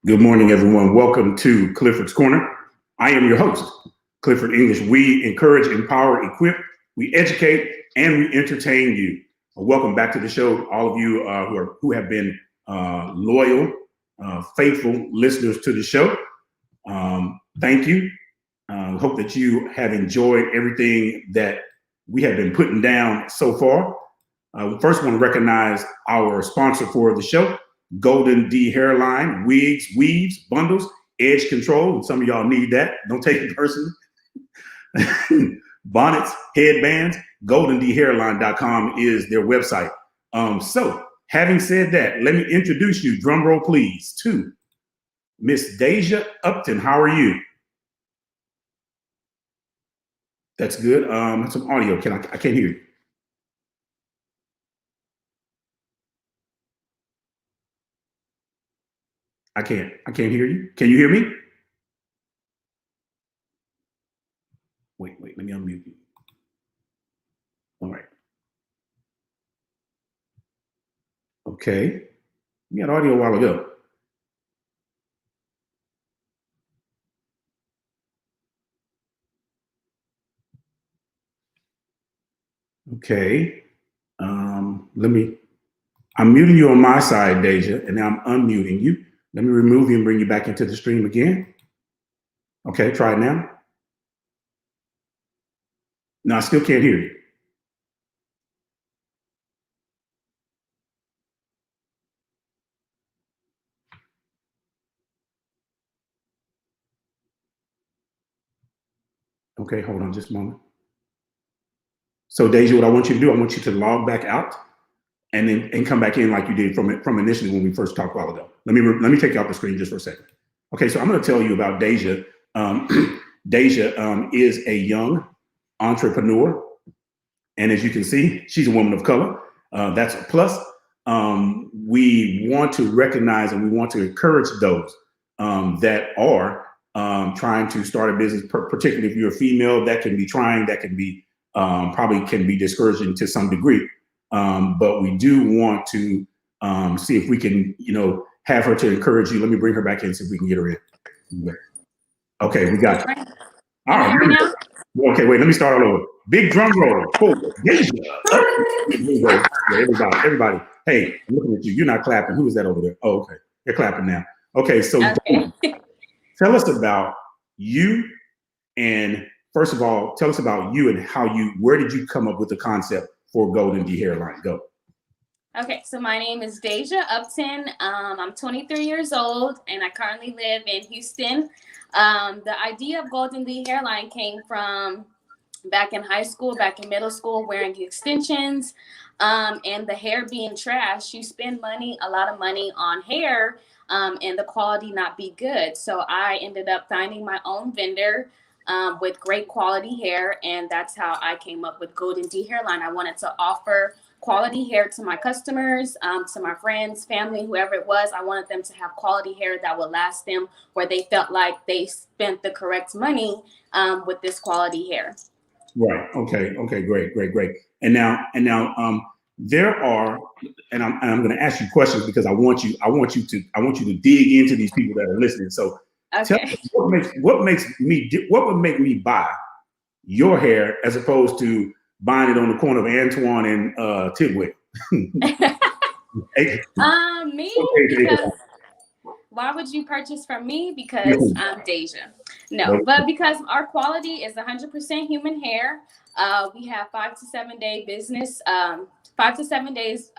Good morning, everyone. Welcome to Clifford's Corner. I am your host, Clifford English. We encourage, empower, equip, we educate, and we entertain you. Welcome back to the show, all of you who have been loyal, faithful listeners to the show. Thank you. Hope that you have enjoyed everything that we have been putting down so far. First, want to recognize our sponsor for the show, Golden D Hairline, wigs, weaves, bundles, edge control. And some of y'all need that. Don't take it personally. Bonnets, headbands, goldendhairline.com is their website. So, having said that, let me introduce you, drum roll please, to Miss Deja Upton. How are you? That's good. Some audio. I can't hear you. I can't hear you. Can you hear me? Wait, let me unmute you. All right. Okay. You got audio a while ago. Okay. I'm muting you on my side, Deja, and now I'm unmuting you. Let me remove you and bring you back into the stream again. Okay, try it now. No, I still can't hear you. Okay, hold on just a moment. So Deja, what I want you to do, I want you to log back out and come back in like you did from initially when we first talked a while ago. Let me take you off the screen just for a second. Okay, so I'm going to tell you about Deja. Deja is a young entrepreneur, and as you can see, she's a woman of color. That's a plus. We want to recognize and we want to encourage those that are trying to start a business, particularly if you're a female. That can be trying, that can be probably can be discouraging to some degree. But we do want to see if we can, have her to encourage you. Let me bring her back in, see if we can get her in. Okay, we got you. All right. Okay, wait, let me start all over. Big drum roll. Cool. Everybody. Hey, I'm looking at you. You're not clapping. Who is that over there? Oh, okay. You're clapping now. Okay, so tell us about you. And first of all, tell us about you and where did you come up with the concept for Golden D Hairline? Go. Okay, so my name is Deja Upton. I'm 23 years old and I currently live in Houston. The idea of Golden D Hairline came from back in high school, back in middle school, wearing extensions and the hair being trash. You spend a lot of money on hair and the quality not be good. So I ended up finding my own vendor with great quality hair, and that's how I came up with Golden D Hairline. I wanted to offer quality hair to my customers, to my friends, family, whoever it was. I wanted them to have quality hair that would last them, where they felt like they spent the correct money with this quality hair. Right. Okay. Great. And now, there are, and I'm going to ask you questions because I want you to dig into these people that are listening. So, tell me what would make me buy your hair as opposed to buying it on the corner of Antoine and Tidwell? Because why would you purchase from me? Because I'm Deja. No, but because our quality is 100% human hair. We have 5 to 7 day business, 5 to 7 days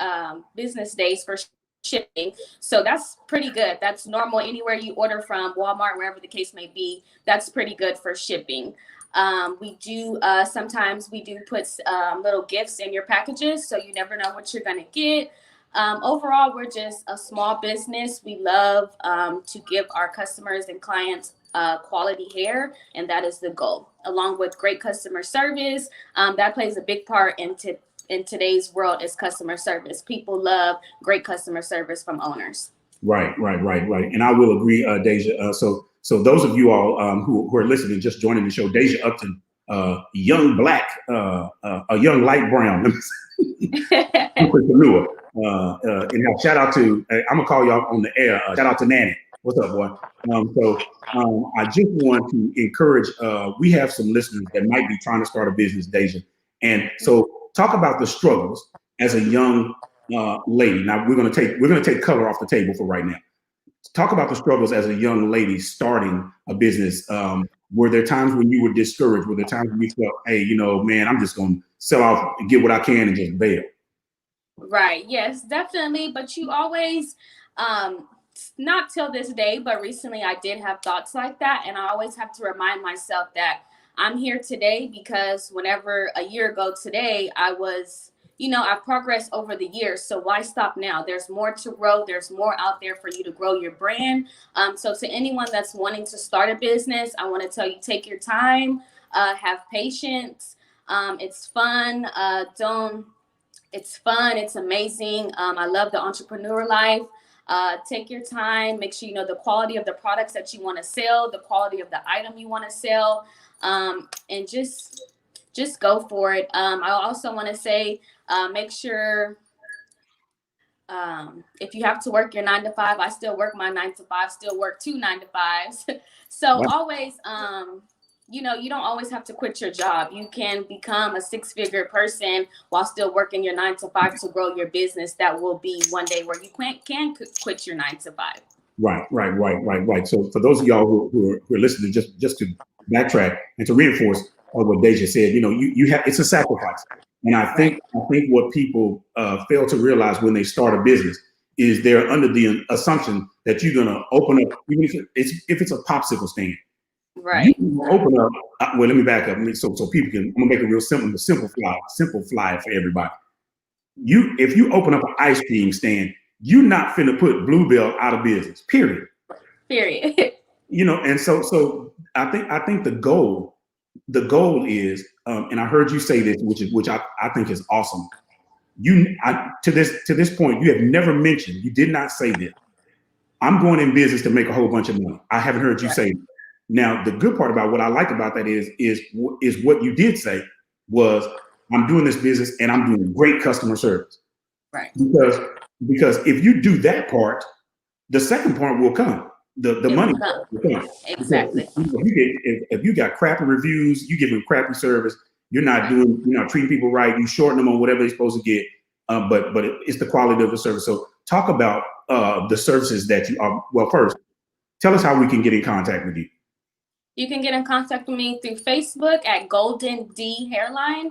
business days for shipping. So that's pretty good. That's normal anywhere you order from, Walmart, wherever the case may be. That's pretty good for shipping. We do sometimes we do put little gifts in your packages, so you never know what you're gonna get. Overall, we're just a small business. We love to give our customers and clients quality hair, and that is the goal, along with great customer service. That plays a big part in today's world is customer service. People love great customer service from owners. Right. And I will agree, Deja. So those of you all who are listening, just joining the show, Deja Upton, young black, a young light brown entrepreneur. And now shout out to, I'm gonna call y'all on the air. Shout out to Nanny. What's up, boy? I just want to encourage. We have some listeners that might be trying to start a business, Deja, and so talk about the struggles as a young lady. Now we're going to take color off the table for right now. Talk about the struggles as a young lady starting a business. Were there times when you were discouraged? Were there times when you felt, hey, man, I'm just going to sell off and get what I can and just bail? Right. Yes, definitely. But you always, not till this day, but recently I did have thoughts like that. And I always have to remind myself that I'm here today because whenever a year ago today, I've progressed over the years. So why stop now? There's more to grow. There's more out there for you to grow your brand. So to anyone that's wanting to start a business, I want to tell you, take your time, have patience. It's fun. It's fun. It's amazing. I love the entrepreneur life. Take your time. Make sure you know the quality of the products that you want to sell, the quality of the item you want to sell, and just go for it. I also want to say, make sure if you have to work your 9 to 5, I still work my 9 to 5, still work 2 9 to 5s. So always, you don't always have to quit your job. You can become a 6-figure person while still working your 9 to 5 to grow your business. That will be one day where you can quit your 9 to 5. Right. So for those of y'all who are listening, just to backtrack and to reinforce what Deja said, you have, it's a sacrifice. And I think what people fail to realize when they start a business is they're under the assumption that you're going to open up, even if it's a popsicle stand. Right. You open up. Well, let me back up. So people can. I'm gonna make it real simple fly for everybody. If you open up an ice cream stand, you're not finna put Bluebell out of business. Period. And so I think the goal is, and I heard you say this, which I think is awesome. To this point, you have never mentioned. You did not say this. I'm going in business to make a whole bunch of money. I haven't heard you say that. Now, the good part about what I like about that is what you did say was, I'm doing this business and I'm doing great customer service. Right. Because if you do that part, the second part will come. The money will come. Exactly. If you got crappy reviews, you give them crappy service, you're not treating people right, you shorten them on whatever they're supposed to get. But it's the quality of the service. So talk about the services that you are. Well, first, tell us how we can get in contact with you. You can get in contact with me through Facebook at Golden D Hairline.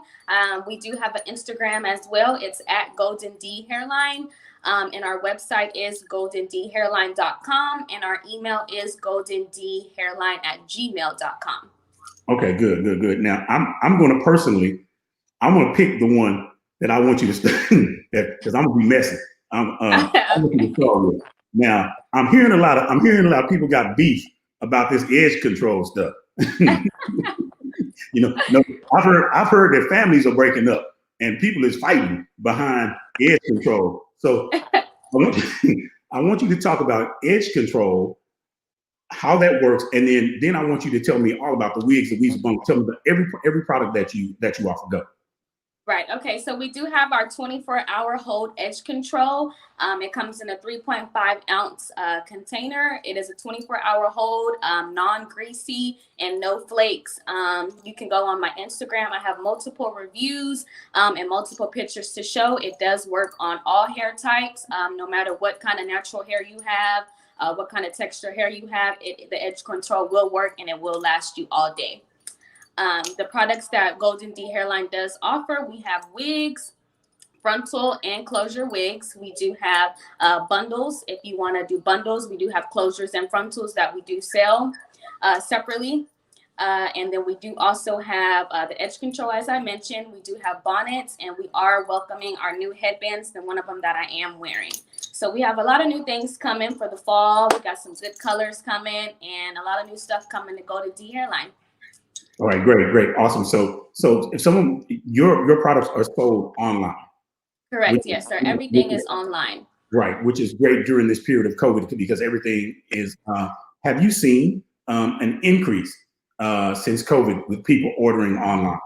We do have an Instagram as well. It's at Golden D Hairline. And our website is goldendhairline.com. And our email is goldendhairline@gmail.com. Okay, good. Now, I'm going to personally, I'm going to pick the one that I want you to start, because I'm going to be messy. I want you to start with. Now, I'm hearing a lot of people got beef about this edge control stuff. No, I've heard that families are breaking up and people is fighting behind edge control. So I want you to talk about edge control, how that works, and then I want you to tell me all about the wigs, the weaves, tell me about every product that you offer. Go. Right. Okay. So we do have our 24-hour hold edge control. It comes in a 3.5-ounce container. It is a 24-hour hold, non-greasy and no flakes. You can go on my Instagram. I have multiple reviews and multiple pictures to show. It does work on all hair types, no matter what kind of natural hair you have, what kind of texture hair you have. The edge control will work and it will last you all day. The products that Golden D Hairline does offer, we have wigs, frontal and closure wigs. We do have bundles. If you want to do bundles, we do have closures and frontals that we do sell separately. And then we do also have the edge control, as I mentioned. We do have bonnets, and we are welcoming our new headbands, and one of them that I am wearing. So we have a lot of new things coming for the fall. We got some good colors coming and a lot of new stuff coming to Golden D Hairline. All right, great, awesome. So if your products are sold online. Correct. Yes, sir. Everything is online. Right, which is great during this period of COVID because everything is. Have you seen an increase since COVID with people ordering online?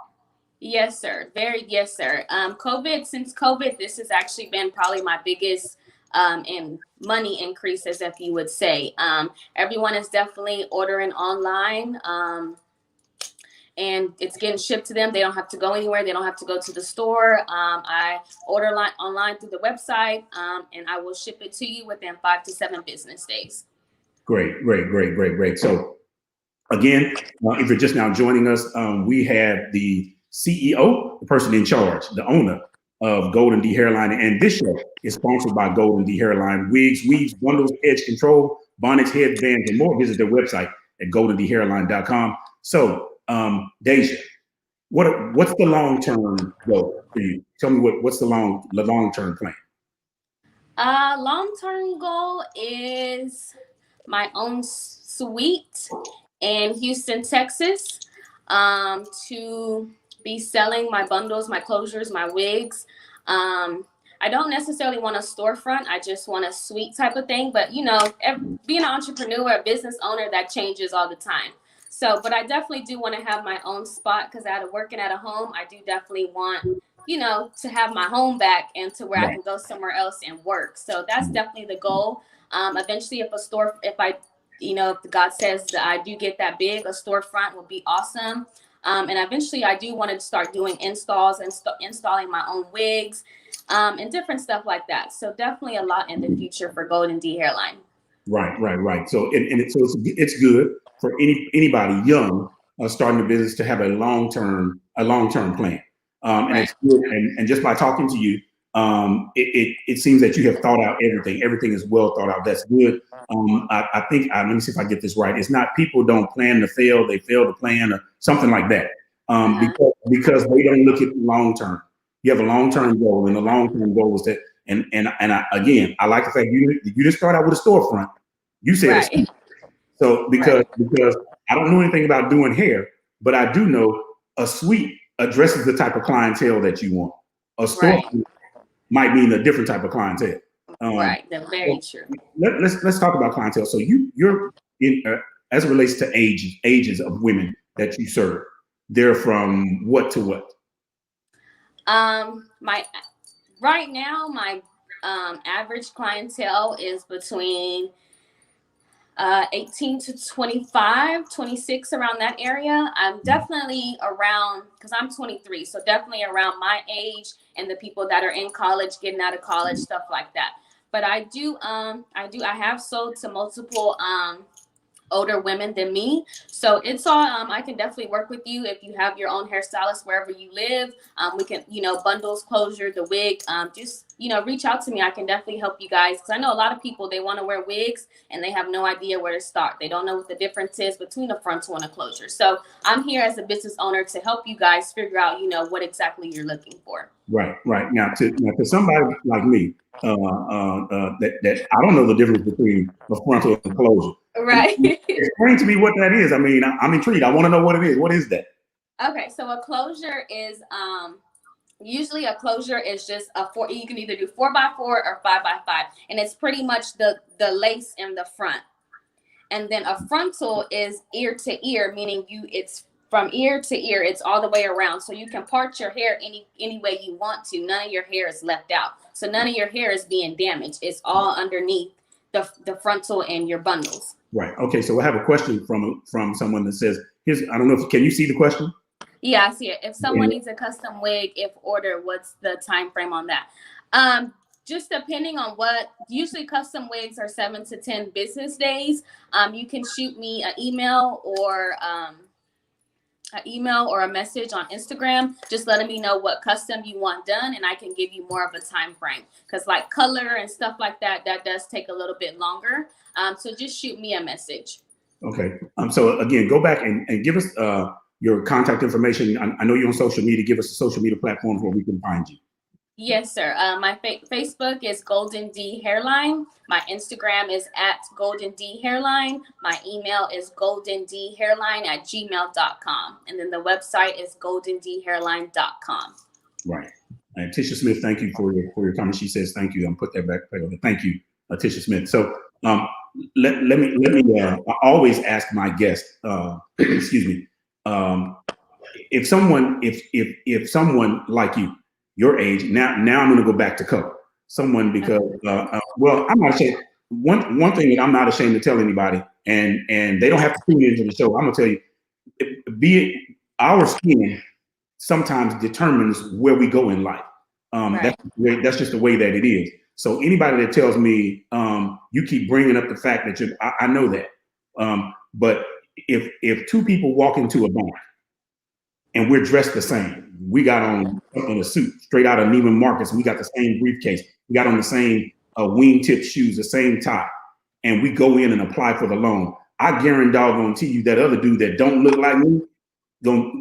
Yes, sir. Yes, sir. Since COVID, this has actually been probably my biggest and money increases, if you would say. Everyone is definitely ordering online. And it's getting shipped to them. They don't have to go anywhere. They don't have to go to the store. I order online through the website, and I will ship it to you within 5 to 7 business days. Great. So again, if you're just now joining us, we have the CEO, the person in charge, the owner of Golden D Hairline. And this show is sponsored by Golden D Hairline. Wigs, weaves, bundles, edge control, bonnets, headbands, and more. Visit their website at goldendhairline.com. So, Deja, what's the long-term goal for you? Tell me what's the long-term plan? Long-term goal is my own suite in Houston, Texas, to be selling my bundles, my closures, my wigs. I don't necessarily want a storefront. I just want a suite type of thing. But, being an entrepreneur, a business owner, that changes all the time. So, but I definitely do want to have my own spot, because out of working at a home, I do definitely want, to have my home back and to where I can go somewhere else and work. So that's definitely the goal. Eventually, if God says that I do get that big, a storefront would be awesome. And eventually I do want to start doing installs and installing my own wigs, and different stuff like that. So definitely a lot in the future for Golden D Hairline. Right. So, it's good for anybody young starting a business to have a long-term plan. And it's good. And just by talking to you, it seems that you have thought out everything. Everything is well thought out. That's good. I think, let me see if I get this right. It's not people don't plan to fail, they fail to plan, or something like that. Because they don't look at long-term. You have a long-term goal, and the long-term goal is that, I like the fact you didn't start out with a storefront. You said it. So because I don't know anything about doing hair, but I do know a suite addresses the type of clientele that you want. A store might mean a different type of clientele. That's very true. Let's talk about clientele. So you're in as it relates to ages of women that you serve. They're from what to what? My average clientele is between 18 to 25, 26, around that area. I'm definitely around, because I'm 23, so definitely around my age and the people that are in college, getting out of college, stuff like that. But I have sold to multiple older women than me. So it's all, I can definitely work with you if you have your own hairstylist wherever you live. We can, bundles, closure, the wig, just, reach out to me. I can definitely help you guys. Cause I know a lot of people, they want to wear wigs and they have no idea where to start. They don't know what the difference is between a frontal and a closure. So I'm here as a business owner to help you guys figure out, what exactly you're looking for. Right. Now to somebody like me, that I don't know the difference between a frontal and a closure. Right. Explain to me what that is. I mean, I'm intrigued. I want to know what it is. What is that? Okay, so a closure is usually a closure is just you can either do 4x4 or 5x5, and it's pretty much the lace in the front. And then a frontal is ear to ear, meaning it's from ear to ear, it's all the way around. So you can part your hair any way you want to. None of your hair is left out. So none of your hair is being damaged. It's all underneath the frontal and your bundles. Right. Okay. So I have a question from someone that says, I don't know can you see the question? Yeah, I see it. If someone needs a custom wig, if ordered, what's the time frame on that? Just depending on usually custom wigs are 7 to 10 business days. You can shoot me an email or a message on Instagram, just letting me know what custom you want done, and I can give you more of a time frame. Because like color and stuff like that does take a little bit longer. So just shoot me a message. Okay. So again, go back and give us your contact information. I know you're on social media. Give us a social media platform where we can find you. Yes, sir. My Facebook is Golden D Hairline. My Instagram is @GoldenDHairline. My email is goldendhairline@gmail.com. And then the website is goldendhairline.com. Right. And Tisha Smith, thank you for your comment. She says thank you. I'm put that back. Thank you, Tisha Smith. So let me I always ask my guests, excuse me, if someone like you, your age, now I'm going to go back to color. someone because well, I'm not ashamed. One thing that I'm not ashamed to tell anybody, and they don't have to tune into the show. I'm gonna tell you, be it our skin sometimes determines where we go in life. Right. That's just the way that it is. So anybody that tells me you keep bringing up the fact that I know that, but if two people walk into a bank and we're dressed the same, we got on a suit straight out of Neiman Marcus, we got the same briefcase, we got on the same wingtip shoes, the same tie, and we go in and apply for the loan, I guarantee you that other dude that don't look like me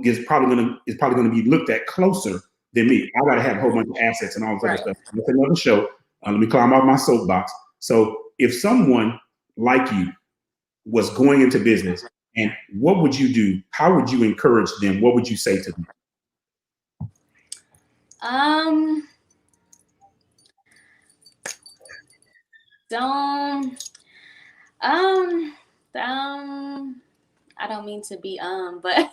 is probably gonna be looked at closer than me. I gotta have a whole bunch of assets and all this other stuff. That's another show. Let me climb off my soapbox. So if someone like you was going into business, and what would you do? How would you encourage them? What would you say to them? I don't mean to be but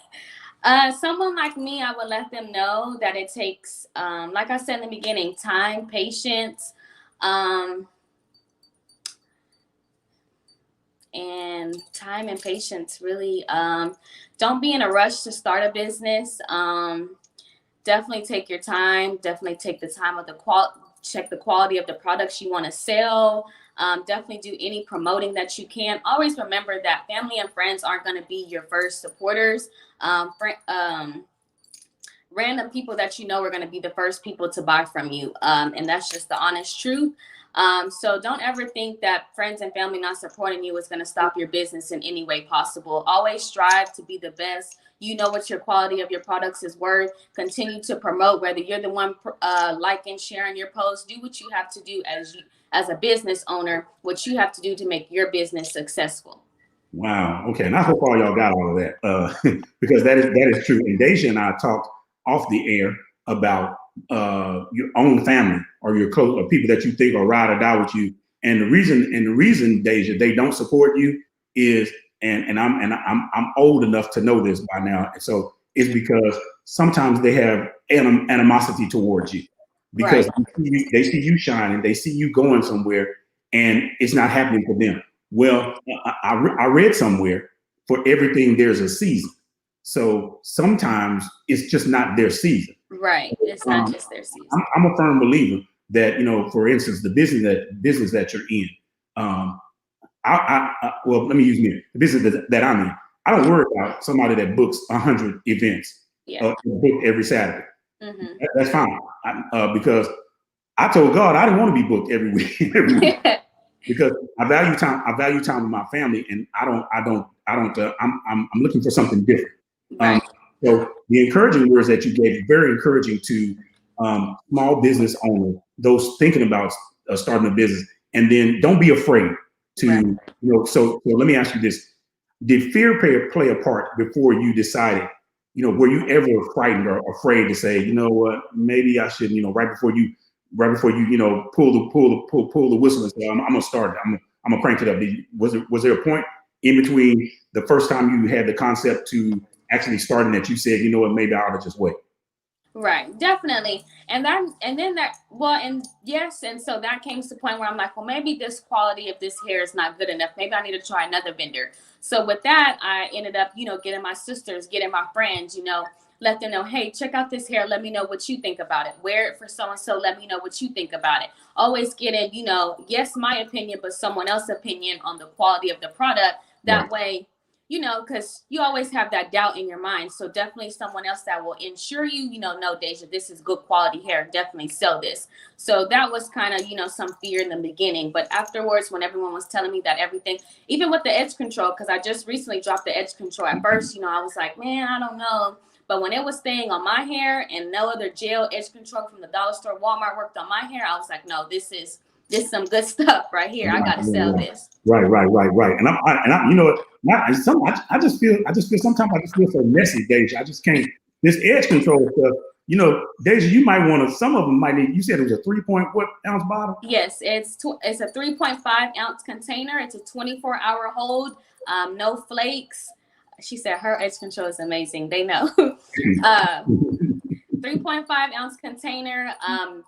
someone like me, I would let them know that it takes, like I said in the beginning, time, patience, and time and patience. Really, don't be in a rush to start a business. Definitely take your time. Definitely take the time of check the quality of the products you want to sell. Definitely do any promoting that you can. Always remember that family and friends aren't going to be your first supporters. Random people that you know are going to be the first people to buy from you. And that's just the honest truth. So don't ever think that friends and family not supporting you is going to stop your business in any way possible. Always strive to be the best. You know what your quality of your products is worth. Continue to promote, whether you're the one liking, sharing your posts. Do what you have to do as a business owner, what you have to do to make your business successful. Wow. Okay. And I hope all y'all got all of that because that is true. And Deja and I talked off the air about your own family or your close or people that you think are ride or die with you. And the reason, Deja, they don't support you is, and I'm old enough to know this by now. So it's because sometimes they have animosity towards you because they see you shining, they see you going somewhere, and it's not happening for them. Well, I read somewhere for everything there's a season. So sometimes it's just not their season. Right. It's not just their season. I'm a firm believer that, for instance, the business that you're in, well, let me use me. The business that I'm in, I don't worry about somebody that books 100 events booked every Saturday. Mm-hmm. That's fine because I told God I didn't want to be booked every week. Because I value time. I value time with my family, and I'm looking for something different. Right. So the encouraging words that you gave, very encouraging to small business owners, those thinking about starting a business, and then don't be afraid to, So let me ask you this: did fear play a part before you decided? Were you ever frightened or afraid to say, you know what, maybe I should, right before you pull the whistle and say, I'm gonna start it. I'm gonna crank it up. Was there a point in between the first time you had the concept to actually starting that you said, you know what, maybe I ought to just wait? Right, definitely. And so that came to the point where I'm like, well, maybe this quality of this hair is not good enough. Maybe I need to try another vendor. So with that, I ended up, getting my sisters, getting my friends, let them know, hey, check out this hair. Let me know what you think about it. Wear it for so-and-so. Let me know what you think about it. Always getting, yes, my opinion, but someone else's opinion on the quality of the product. That way, because you always have that doubt in your mind. So definitely someone else that will ensure you, no, Deja, this is good quality hair. Definitely sell this. So that was kind of, some fear in the beginning. But afterwards, when everyone was telling me that everything, even with the edge control, because I just recently dropped the edge control at first, I was like, man, I don't know. But when it was staying on my hair and no other gel edge control from the dollar store, Walmart worked on my hair, I was like, no, this is some good stuff right here. I got to sell this. Right. And I just feel sometimes I just feel so messy, Deja. I just can't. This edge control stuff, Deja, you might want to. Some of them might need. You said it was a 3-point-what-ounce bottle? Yes, it's a 3.5-ounce container. It's a 24-hour hold. No flakes. She said her edge control is amazing. They know. 3.5-ounce container,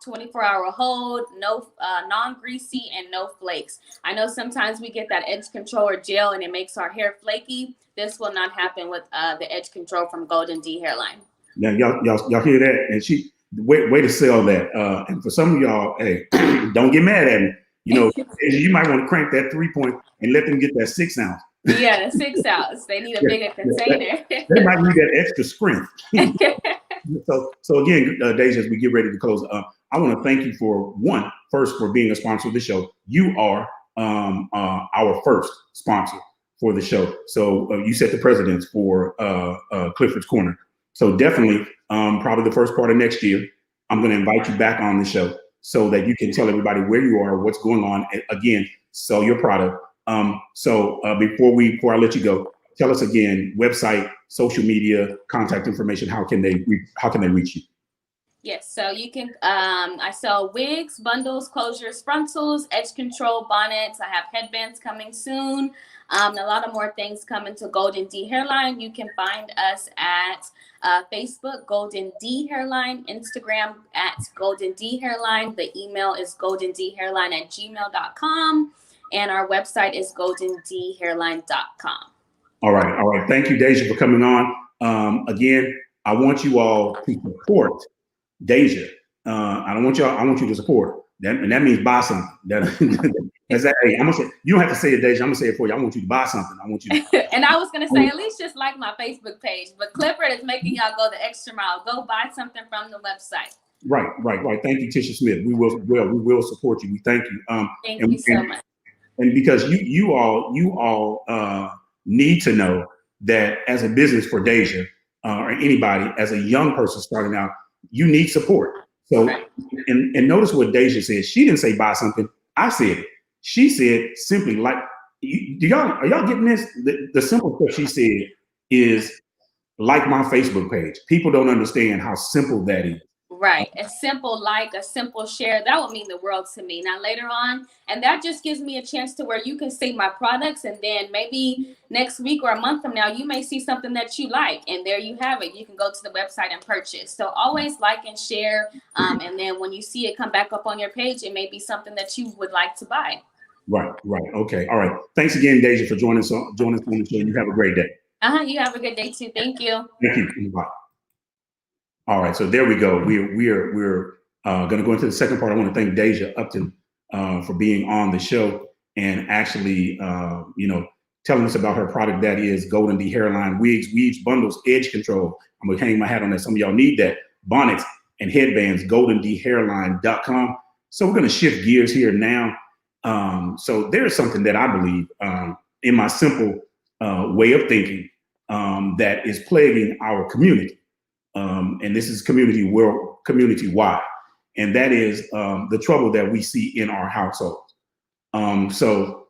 24-hour hold, no non-greasy and no flakes. I know sometimes we get that edge control or gel and it makes our hair flaky. This will not happen with the edge control from Golden D Hairline. Now y'all hear that? And she way to sell that. And for some of y'all, hey, don't get mad at me. You know, you might want to crank that 3 point and let them get that 6 ounce. Yeah, the 6 ounce. They need a bigger container. They might need that extra strength. So again, Deja, as we get ready to close, I want to thank you first for being a sponsor of the show. You are our first sponsor for the show. So you set the precedence for Clifford's Corner. So definitely, probably the first part of next year, I'm going to invite you back on the show so that you can tell everybody where you are, what's going on, and again, sell your product. So before I let you go, tell us again, website, social media, contact information. How can they reach you? Yes, so you can, I sell wigs, bundles, closures, frontals, edge control, bonnets. I have headbands coming soon. A lot of more things coming to Golden D Hairline. You can find us at Facebook, Golden D Hairline, Instagram at Golden D Hairline. The email is goldendhairline@gmail.com. And our website is goldendhairline.com. All right. Thank you, Deja, for coming on. Again, I want you all to support Deja. I want you to support her. And that means buy something. That's that. Hey, I'm gonna say, you don't have to say it, Deja. I'm gonna say it for you. I want you to buy something. I want you to. And I was gonna say, at least just like my Facebook page, but Clifford is making y'all go the extra mile. Go buy something from the website. Right. Thank you, Tisha Smith. We will support you. We thank you. Thank you so much. And because you all need to know that as a business for Deja or anybody, as a young person starting out, you need support. So, and notice what Deja said. She didn't say buy something. I said it. She said simply like, are y'all getting this? The simple stuff she said is like my Facebook page. People don't understand how simple that is. Right. A simple like, a simple share, that would mean the world to me. Now later on, and that just gives me a chance to where you can see my products, and then maybe next week or a month from now, you may see something that you like, and there you have it. You can go to the website and purchase. So always like and share. And then when you see it come back up on your page, it may be something that you would like to buy. Right. Okay. All right. Thanks again, Deja, for joining us on the show. You have a great day. You have a good day too. Thank you. Thank you. Bye. All right, so there we go. We're going to go into the second part. I want to thank Deja Upton for being on the show and actually, telling us about her product that is Golden D Hairline wigs, weaves, bundles, edge control. I'm going to hang my hat on that. Some of y'all need that. Bonnets and headbands, goldendhairline.com. So we're going to shift gears here now. So there's something that I believe in my simple way of thinking that is plaguing our community. And this is community-wide, and that is the trouble that we see in our households. So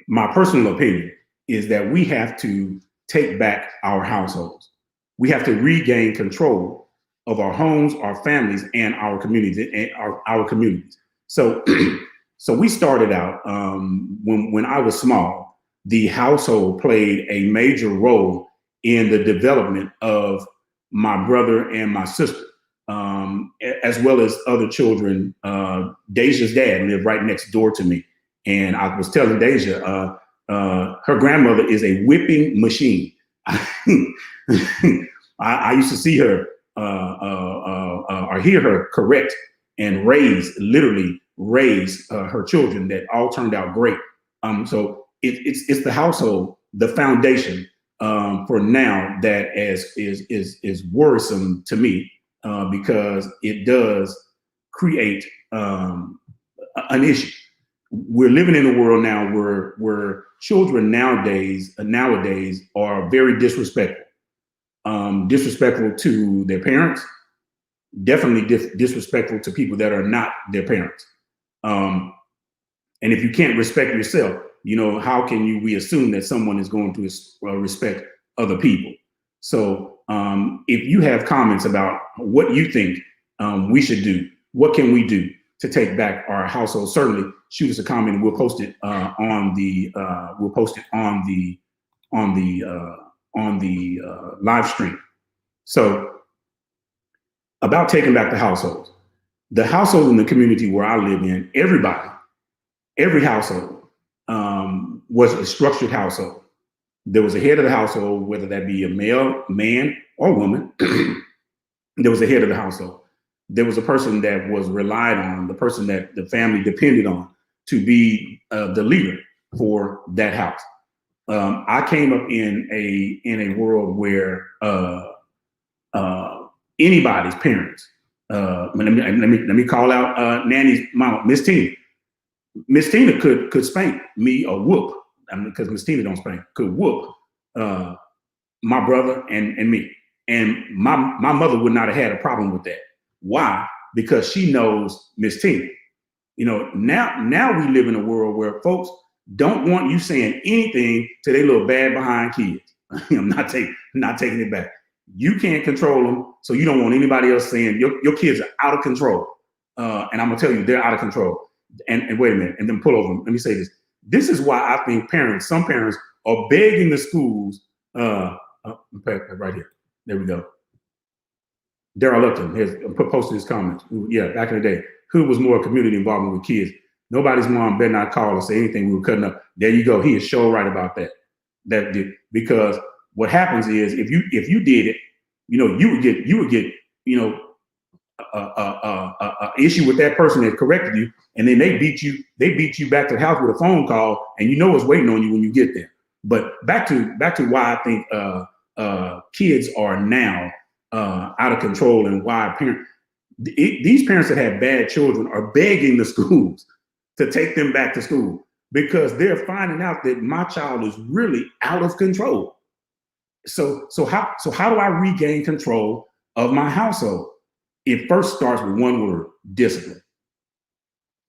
my personal opinion is that we have to take back our households. We have to regain control of our homes, our families, and our communities. Our communities. So, so we started out when I was small. The household played a major role in the development of my brother and my sister, as well as other children. Deja's dad lived right next door to me. And I was telling Deja, her grandmother is a whipping machine. I used to see her or hear her correct and literally raise her children that all turned out great. So it's the household, the foundation for now that is worrisome to me because it does create an issue. We're living in a world now where children nowadays are very disrespectful to their parents, definitely disrespectful to people that are not their parents. And if you can't respect yourself, how can we assume that someone is going to respect other people? So if you have comments about what you think we should do, what can we do to take back our household? Certainly shoot us a comment and we'll post it on the live stream. So about taking back the households. The household in the community where I live in, every household was a structured household. There was a head of the household, whether that be a male, man, or woman. There was a head of the household. There was a person that was relied on, the person that the family depended on to be the leader for that house. I came up in a world where anybody's parents. Let me call out Nanny's mama, Miss Tina. Miss Tina could spank me or whoop. I mean, because Miss Tina don't spank, could whoop my brother and me. And my mother would not have had a problem with that. Why? Because she knows Miss Tina. You know, now we live in a world where folks don't want you saying anything to their little bad behind kids. I'm not taking it back. You can't control them, so you don't want anybody else saying your kids are out of control. And I'm gonna tell you, they're out of control. And wait a minute, and then pull over them. Let me say this. This is why I think some parents are begging the schools. Right here. There we go. Daryl Upton has posted his comments. Yeah, back in the day, who was more community involvement with kids? Nobody's mom better not call or say anything. We were cutting up. There you go. He is sure right about that. Because what happens is if you did it, you know, you would get you know a issue with that person that corrected you, and then they beat you back to the house with a phone call, and you know what's waiting on you when you get there. But back to why I think kids are now out of control, and why these parents that have bad children are begging the schools to take them back to school, because they're finding out that my child is really out of control. So how do I regain control of my household? It first starts with one word: discipline.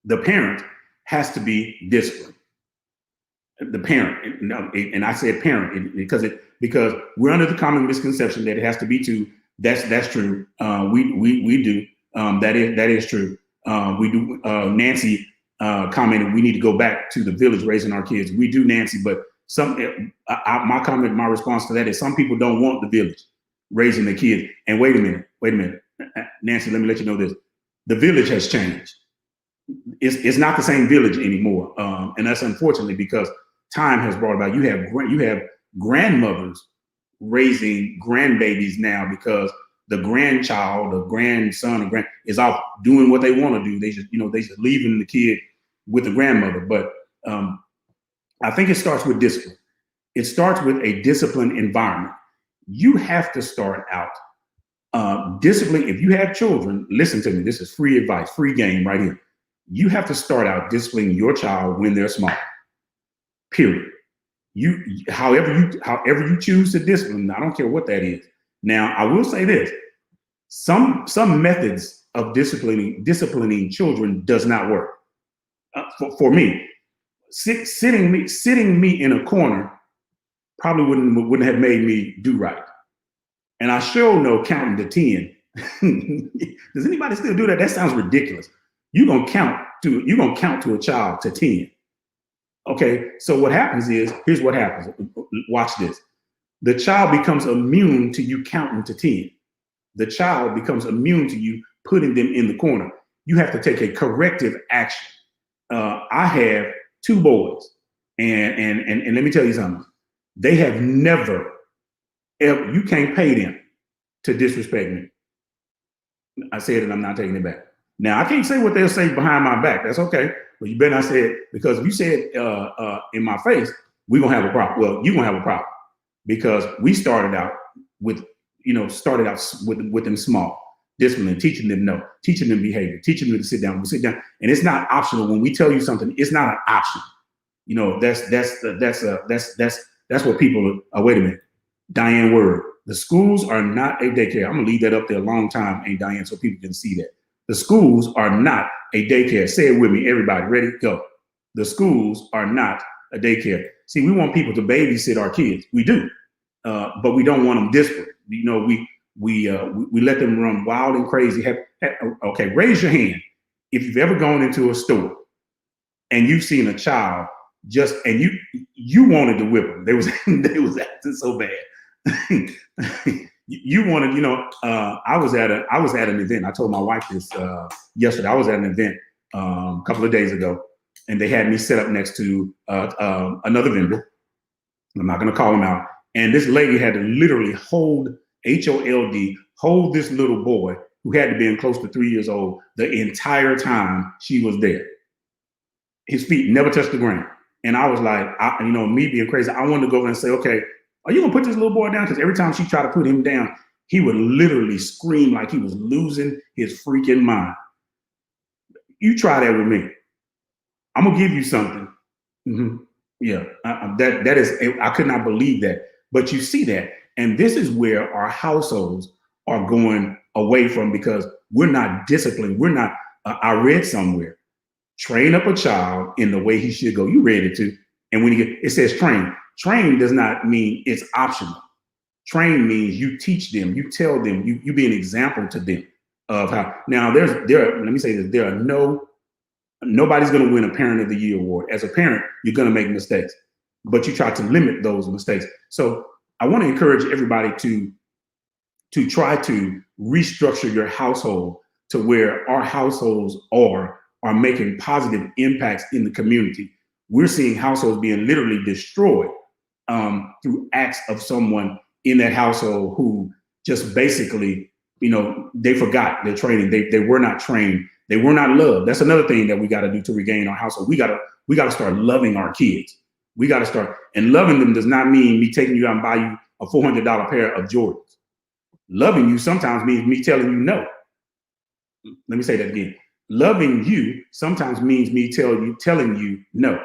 The parent has to be disciplined. The parent, and I said parent because we're under the common misconception that it has to be two. That's true. We do. That is true. We do. Nancy commented we need to go back to the village raising our kids. We do, Nancy, but my response to that is some people don't want the village raising the kids. And wait a minute, Nancy, let me let you know this: the village has changed. It's not the same village anymore, and that's unfortunately because time has brought about. You have grandmothers raising grandbabies now because the grandchild, the grandson, is off doing what they want to do. They just leaving the kid with the grandmother. But I think it starts with discipline. It starts with a disciplined environment. You have to start out discipline. If you have children, listen to me. This is free advice, free game right here. You have to start out disciplining your child when they're small. Period. However you choose to discipline, I don't care what that is. Now, I will say this: some methods of disciplining children does not work. For me, sitting me in a corner probably wouldn't have made me do right. And I sure know counting to 10. Does anybody still do that? That sounds ridiculous. You're gonna count to a child to 10. Okay, so what happens is, here's what happens. Watch this. The child becomes immune to you counting to 10. The child becomes immune to you putting them in the corner. You have to take a corrective action. I have 2 boys, and let me tell you something. They have never, ever, you can't pay them to disrespect me. I said it, I'm not taking it back. Now, I can't say what they'll say behind my back. That's okay. But you better not say it, because if you say it in my face, we're going to have a problem. Well, you're going to have a problem, because we started out with them small, discipline, teaching them no, teaching them behavior, teaching them to sit down. We sit down, and it's not optional. When we tell you something, it's not an option. You know, that's what people are. Wait a minute, Diane Word. The schools are not a daycare. I'm gonna leave that up there a long time, ain't Diane, so people can see that. The schools are not a daycare. Say it with me, everybody. Ready? Go. The schools are not a daycare. See, we want people to babysit our kids. We do, but we don't want them disparate. You know, we let them run wild and crazy. Okay, raise your hand if you've ever gone into a store and you've seen a child and you wanted to whip them. They was acting so bad. You wanted, I was at an event. I told my wife this yesterday. I was at an event a couple of days ago, and they had me set up next to another vendor. I'm not going to call him out. And this lady had to literally hold this little boy who had to be close to 3 years old the entire time she was there. His feet never touched the ground. And I was like, me being crazy, I wanted to go over and say, okay, are you going to put this little boy down? Because every time she tried to put him down, he would literally scream like he was losing his freaking mind. You try that with me. I'm going to give you something. Mm-hmm. Yeah, that is, I could not believe that. But you see that. And this is where our households are going away from, because we're not disciplined. We're not, I read somewhere, train up a child in the way he should go. You read it too. And when it says train. Train does not mean it's optional. Train means you teach them, you tell them, you be an example to them of how. Now let me say this, nobody's going to win a Parent of the Year award. As a parent, you're going to make mistakes, but you try to limit those mistakes. So I want to encourage everybody to try to restructure your household to where our households are making positive impacts in the community. We're seeing households being literally destroyed through acts of someone in that household who just basically, they forgot their training. They were not trained. They were not loved. That's another thing that we got to do to regain our household. We got to start loving our kids. We got to start, and loving them does not mean me taking you out and buy you a $400 pair of Jordans. Loving you sometimes means me telling you no. Let me say that again. Loving you sometimes means me telling you no.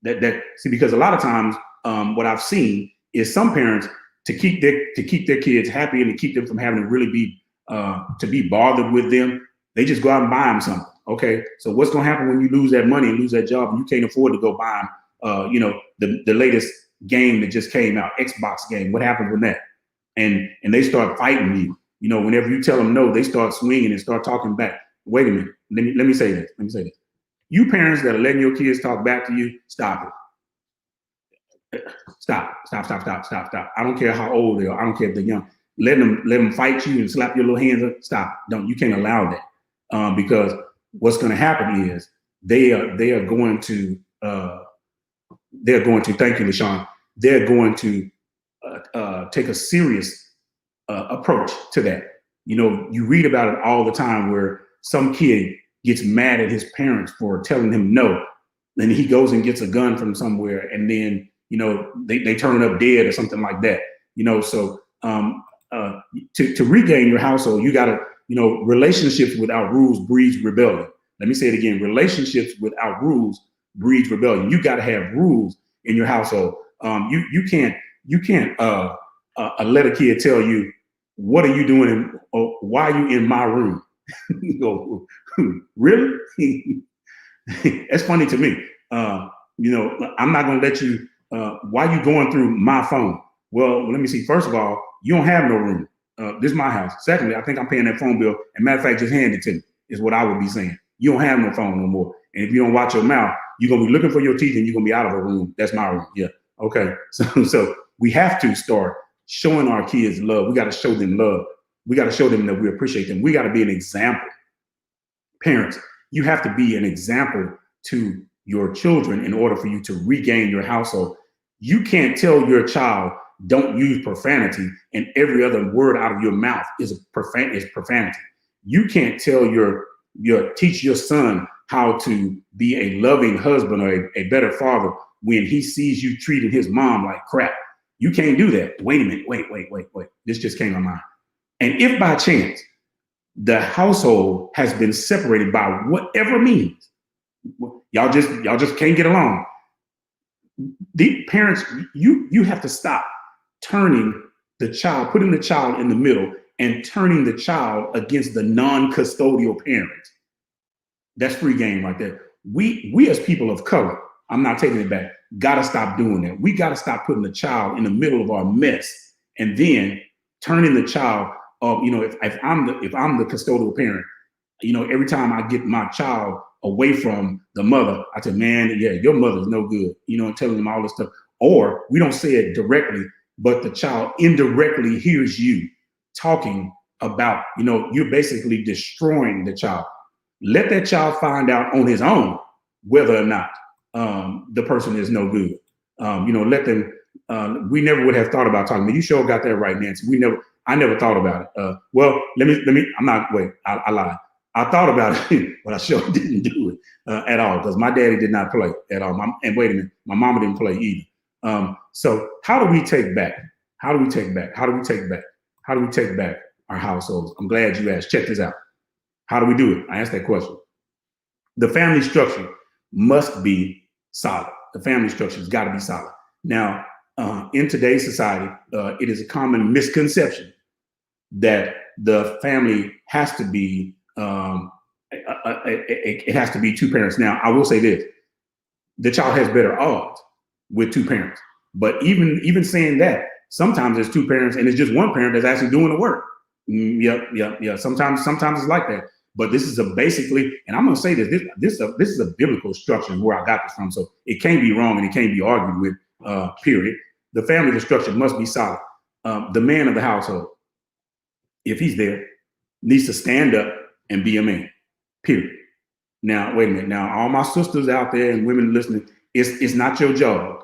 See, because a lot of times what I've seen is some parents, to keep their kids happy and to keep them from having to really be bothered with them, they just go out and buy them something. Okay, so what's going to happen when you lose that money and lose that job and you can't afford to go buy them, the latest game that just came out, Xbox game? What happens with that? And they start fighting you. Whenever you tell them no, they start swinging and start talking back. Wait a minute. Let me say this. You parents that are letting your kids talk back to you, stop it. Stop. I don't care how old they are. I don't care if they're young. Let them fight you and slap your little hands up. Stop. You can't allow that. Because what's going to happen is they are going to thank you, LaShawn. They're going to take a serious approach to that. You read about it all the time where some kid gets mad at his parents for telling him no. Then he goes and gets a gun from somewhere, and then they turn up dead or something like that. So to regain your household, you got to, relationships without rules breeds rebellion. Let me say it again. Relationships without rules breeds rebellion. You got to have rules in your household. You can't let a kid tell you, what are you doing or why are you in my room? You go, really? That's funny to me. I'm not going to let you, why are you going through my phone? Well, let me see. First of all, you don't have no room. This is my house. Secondly, I think I'm paying that phone bill. And matter of fact, just hand it to me is what I would be saying. You don't have no phone no more. And if you don't watch your mouth, you're going to be looking for your teeth and you're going to be out of a room. That's my room. Yeah. Okay. So we have to start showing our kids love. We got to show them love. We got to show them that we appreciate them. We got to be an example. Parents, you have to be an example to your children in order for you to regain your household. You can't tell your child, don't use profanity, and every other word out of your mouth is profanity. You can't tell teach your son how to be a loving husband or a better father when he sees you treating his mom like crap. You can't do that. Wait a minute. Wait. This just came to mind. And if by chance the household has been separated by whatever means, y'all just can't get along. The parents, you have to stop putting the child in the middle and turning the child against the non-custodial parent. That's free game right there. We as people of color, I'm not taking it back, gotta stop doing that. We gotta stop putting the child in the middle of our mess and then turning the child up. If I'm the custodial parent, every time I get my child away from the mother, I say, man, yeah, your mother's no good, and telling them all this stuff. Or we don't say it directly, but the child indirectly hears you talking about, you're basically destroying the child. Let that child find out on his own whether or not the person is no good. Let them. We never would have thought about talking. But you sure got that right, Nancy. I never thought about it. Well, let me. I'm not. Wait, I lied. I thought about it, but I sure didn't do it at all because my daddy did not play at all. And wait a minute, my mama didn't play either. So how do we take back? How do we take back? How do we take back? How do we take back our households? I'm glad you asked. Check this out. How do we do it? I asked that question. The family structure must be solid. The family structure has got to be solid. Now, in today's society, it is a common misconception that the family has to be it has to be two parents. Now, I will say this: the child has better odds with two parents. But even saying that, sometimes there's two parents and it's just one parent that's actually doing the work. Yep. Sometimes it's like that. But this is basically, and I'm going to say this is a biblical structure where I got this from. So it can't be wrong and it can't be argued with. Period. The family structure must be solid. The man of the household, if he's there, needs to stand up and be a man. Period. Now, wait a minute. Now, all my sisters out there and women listening, it's not your job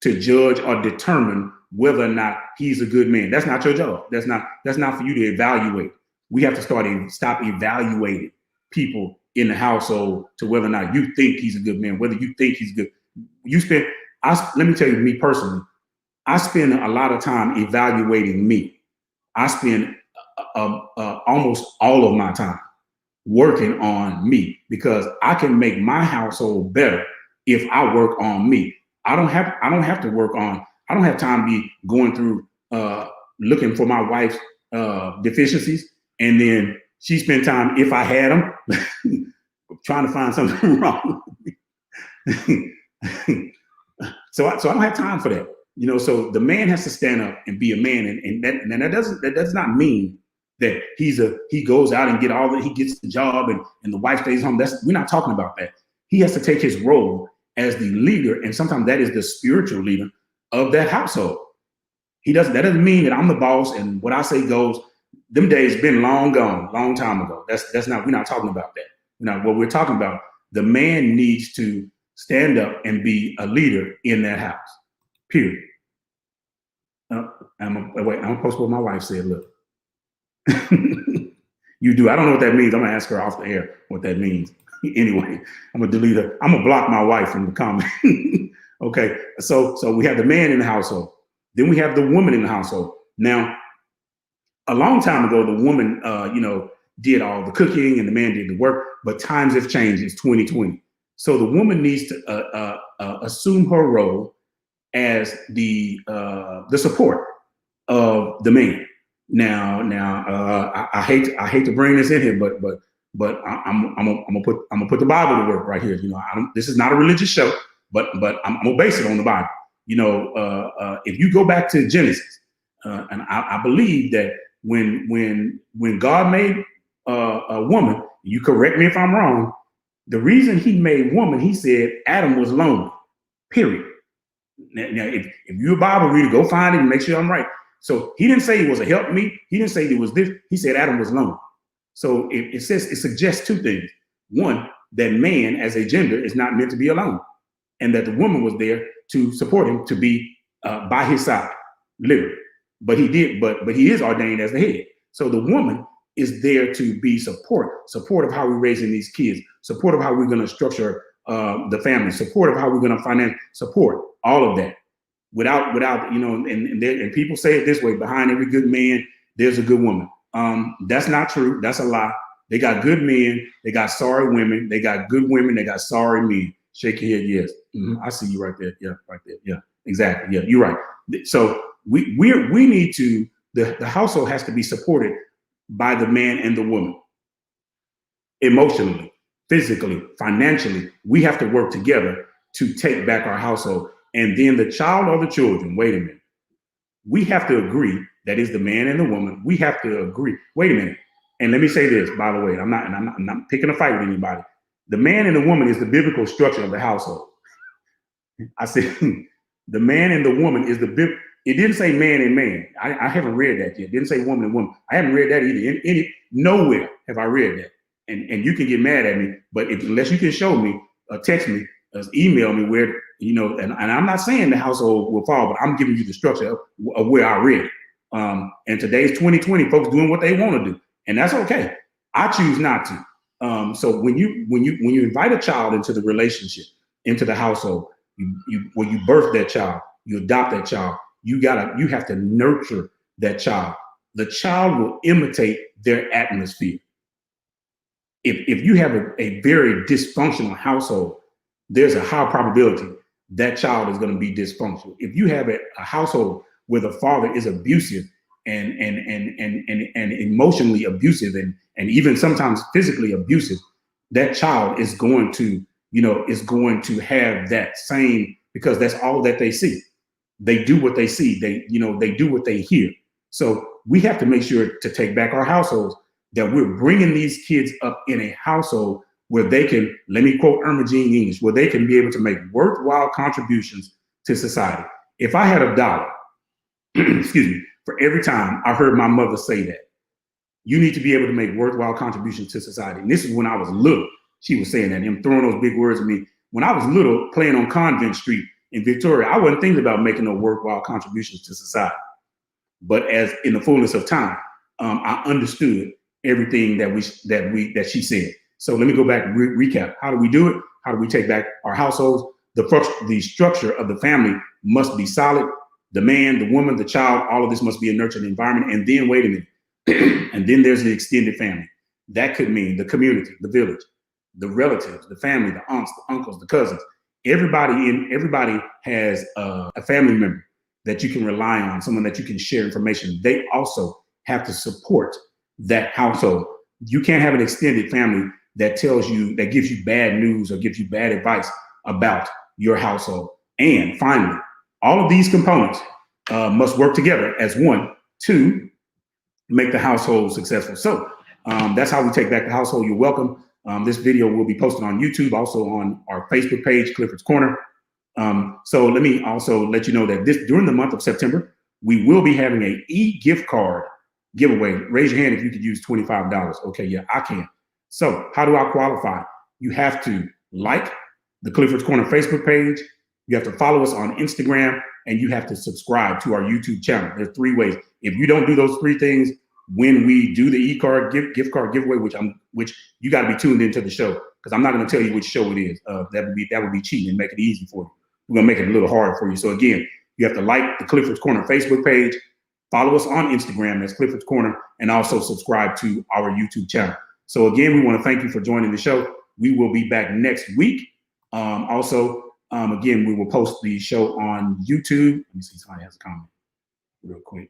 to judge or determine whether or not he's a good man. That's not your job. That's not for you to evaluate. We have to stop evaluating people in the household to whether or not you think he's a good man, whether you think he's good. Let me tell you, me personally, I spend a lot of time evaluating me. I spend almost all of my time working on me because I can make my household better if I work on me. I don't have time to be going through looking for my wife's deficiencies, and then she spent time, if I had them, trying to find something wrong. So I don't have time for that. So the man has to stand up and be a man, and that does not mean that he goes out and he gets the job and the wife stays home. We're not talking about that. He has to take his role as the leader, and sometimes that is the spiritual leader of that household. That doesn't mean that I'm the boss and what I say goes. Them days been long gone, long time ago. We're not talking about that. What we're talking about, the man needs to stand up and be a leader in that house. Period. I'm gonna post what my wife said. Look. You do. I don't know what that means. I'm gonna ask her off the air what that means. Anyway, I'm gonna delete her. I'm gonna block my wife from the comment. Okay. So we have the man in the household. Then we have the woman in the household. Now, a long time ago, the woman, did all the cooking and the man did the work. But times have changed. It's 2020. So the woman needs to assume her role as the support of the man. Now, I hate to bring this in here, but I'm gonna put the Bible to work right here. This is not a religious show, but I'm gonna base it on the Bible. If you go back to Genesis, and I believe that when God made a woman, you correct me if I'm wrong. The reason he made woman, he said Adam was lonely. Period. Now, if you're a Bible reader, go find it and make sure I'm right. So he didn't say he was a helpmeet. He didn't say it was this. He said Adam was lonely. So it suggests two things. One, that man as a gender is not meant to be alone, and that the woman was there to support him, to be by his side, literally. But he is ordained as the head. So the woman is there to be support of how we're raising these kids, support of how we're going to structure the family, support of how we're going to finance, support all of that. Without and people say it this way: behind every good man, there's a good woman. That's not true. That's a lie. They got good men. They got sorry women. They got good women. They got sorry men. Shake your head. Yes. I see you right there. Yeah, right there. Yeah, exactly. Yeah, you're right. So we need to, the household has to be supported by the man and the woman. Emotionally, physically, financially, we have to work together to take back our household. And then the child or the children, wait a minute. We have to agree, that is the man and the woman. We have to agree. Wait a minute. And let me say this, by the way, I'm not picking a fight with anybody. The man and the woman is the biblical structure of the household. I said the man and the woman is It didn't say man and man. I haven't read that yet. It didn't say woman and woman. I haven't read that either. Nowhere have I read that. And you can get mad at me, but unless you can show me, text me, email me where, and I'm not saying the household will fall, but I'm giving you the structure of where I read it. And today's 2020, folks doing what they want to do, and that's okay. I choose not to. So when you invite a child into the relationship, into the household, when you birth that child, you adopt that child, you have to nurture that child. The child will imitate their atmosphere. If you have a very dysfunctional household, there's a high probability that child is going to be dysfunctional. If you have a household where the father is abusive and emotionally abusive and even sometimes physically abusive, that child is going to have that same, because that's all that they see. They do what they see. They do what they hear. So we have to make sure to take back our households, that we're bringing these kids up in a household where they can, let me quote Irma Jean English, where they can be able to make worthwhile contributions to society. If I had $1, excuse me, for every time I heard my mother say that, you need to be able to make worthwhile contributions to society. And this is when I was little. She was saying that, and throwing those big words at me. When I was little, playing on Convent Street in Victoria, I wasn't thinking about making no worthwhile contributions to society. But as in the fullness of time, I understood everything that she said. So let me go back and recap. How do we do it? How do we take back our households? The structure of the family must be solid. The man, the woman, the child, all of this must be a nurturing environment. And then, wait a minute, and then there's the extended family. That could mean the community, the village, the relatives, the family, the aunts, the uncles, the cousins. Everybody has a family member that you can rely on, someone that you can share information. They also have to support that household. You can't have an extended family that gives you bad news or gives you bad advice about your household. And finally, all of these components must work together as one to make the household successful. So that's how we take back the household. You're welcome. This video will be posted on YouTube, also on our Facebook page, Clifford's Corner. So let me also let you know that during the month of September, we will be having an e-gift card giveaway. Raise your hand if you could use $25. Okay, yeah, I can. So how do I qualify? You have to like the Clifford's Corner Facebook page. You have to follow us on Instagram, and you have to subscribe to our YouTube channel. There's 3 ways. If you don't do those 3 things, when we do the e-card gift card giveaway, which you got to be tuned into the show, because I'm not going to tell you which show it is. That would be cheating and make it easy for you. We're going to make it a little hard for you. So again, you have to like the Clifford's Corner Facebook page, follow us on Instagram, that's Clifford's Corner, and also subscribe to our YouTube channel. So again, we want to thank you for joining the show. We will be back next week. Again, we will post the show on YouTube. Let me see, somebody has a comment real quick.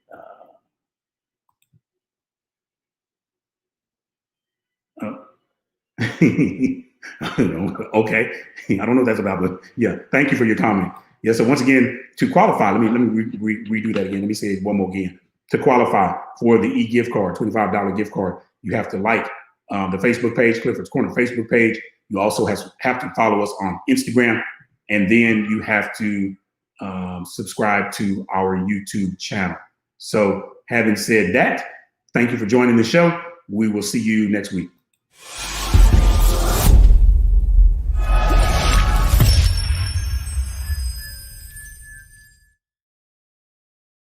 Okay, I don't know what that's about, but yeah, thank you for your comment. Yeah, so once again, to qualify, let me redo that again. Let me say it one more again. To qualify for the e-gift card, $25 gift card, you have to like the Facebook page, Clifford's Corner Facebook page. You also have to follow us on Instagram, and then you have to subscribe to our YouTube channel. So having said that, thank you for joining the show. We will see you next week.